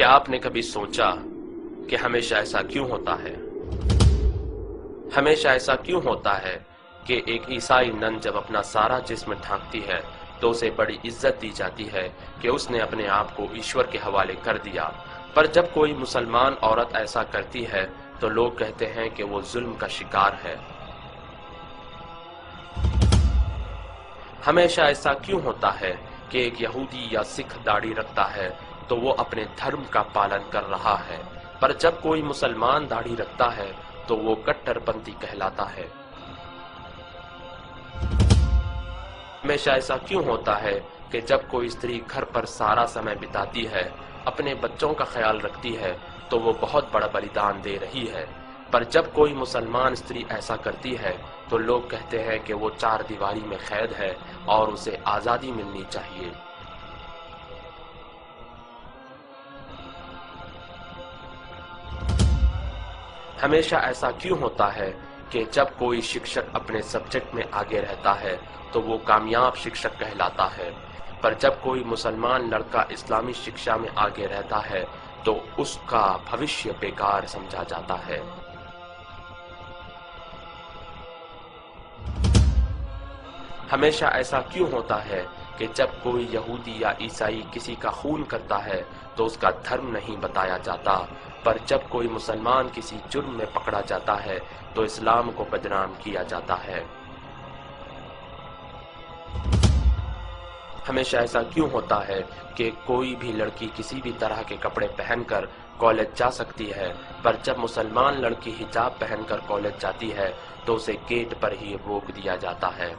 क्या आपने कभी सोचा कि हमेशा ऐसा क्यों होता है? हमेशा ऐसा क्यों होता है कि एक ईसाई नन जब अपना सारा जिस्म ढांकती है तो उसे बड़ी इज्जत दी जाती है कि उसने अपने आप को ईश्वर के हवाले कर दिया, पर जब कोई मुसलमान औरत ऐसा करती है तो लोग कहते हैं कि वो जुल्म का शिकार है। हमेशा ऐसा क्यों होता है कि एक यहूदी या सिख दाढ़ी रखता है तो वो अपने धर्म का पालन कर रहा है, पर जब कोई मुसलमान दाढ़ी रखता है तो वो कट्टरपंथी कहलाता है। हमेशा ऐसा क्यों होता है कि जब कोई स्त्री घर पर सारा समय बिताती है, अपने बच्चों का ख्याल रखती है, तो वो बहुत बड़ा बलिदान दे रही है, पर जब कोई मुसलमान स्त्री ऐसा करती है तो लोग कहते हैं कि वो चार दीवारी में कैद है और उसे आजादी मिलनी चाहिए। हमेशा ऐसा क्यों होता है कि जब कोई शिक्षक अपने सब्जेक्ट में आगे रहता है तो वो कामयाब शिक्षक कहलाता है, पर जब कोई मुसलमान लड़का इस्लामी शिक्षा में आगे रहता है तो उसका भविष्य बेकार समझा जाता है। हमेशा ऐसा क्यों होता है कि जब कोई यहूदी या ईसाई किसी का खून करता है तो उसका धर्म नहीं बताया जाता, पर जब कोई मुसलमान किसी जुर्म में पकड़ा जाता है तो इस्लाम को बदनाम किया जाता है। हमेशा ऐसा क्यों होता है कि कोई भी लड़की किसी भी तरह के कपड़े पहनकर कॉलेज जा सकती है, पर जब मुसलमान लड़की हिजाब पहनकर कॉलेज जाती है तो उसे गेट पर ही रोक दिया जाता है।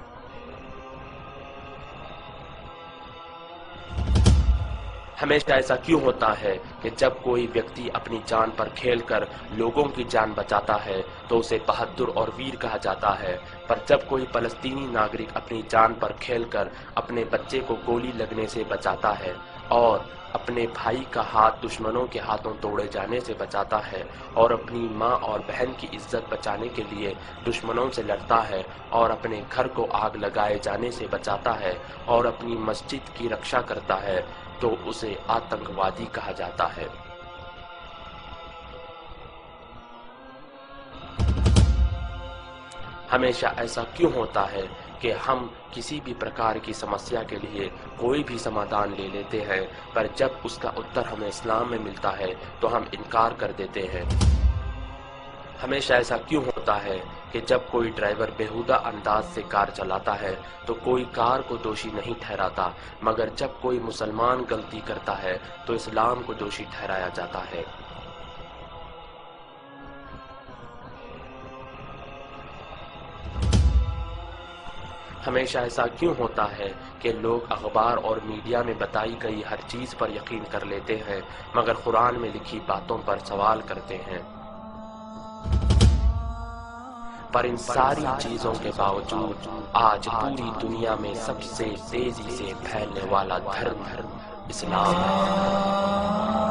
हमेशा ऐसा क्यों होता है कि जब कोई व्यक्ति अपनी जान पर खेलकर लोगों की जान बचाता है तो उसे बहादुर और वीर कहा जाता है, पर जब कोई फलस्तीनी नागरिक अपनी जान पर खेलकर अपने बच्चे को गोली लगने से बचाता है और अपने भाई का हाथ दुश्मनों के हाथों तोड़े जाने से बचाता है और अपनी माँ और बहन की इज्जत बचाने के लिए दुश्मनों से लड़ता है और अपने घर को आग लगाए जाने से बचाता है और अपनी मस्जिद की रक्षा करता है, तो उसे आतंकवादी कहा जाता है। हमेशा ऐसा क्यों होता है कि हम किसी भी प्रकार की समस्या के लिए कोई भी समाधान ले लेते हैं, पर जब उसका उत्तर हमें इस्लाम में मिलता है तो हम इनकार कर देते हैं। हमेशा ऐसा क्यों होता है कि जब कोई ड्राइवर बेहुदा अंदाज से कार चलाता है तो कोई कार को दोषी नहीं ठहराता, मगर जब कोई मुसलमान गलती करता है तो इस्लाम को दोषी ठहराया जाता है। हमेशा ऐसा क्यों होता है कि लोग अखबार और मीडिया में बताई गई हर चीज पर यकीन कर लेते हैं, मगर कुरान में लिखी बातों पर सवाल करते हैं। पर इन सारी चीजों के बावजूद आज पूरी दुनिया में सबसे तेजी से फैलने वाला धर्म इस्लाम है।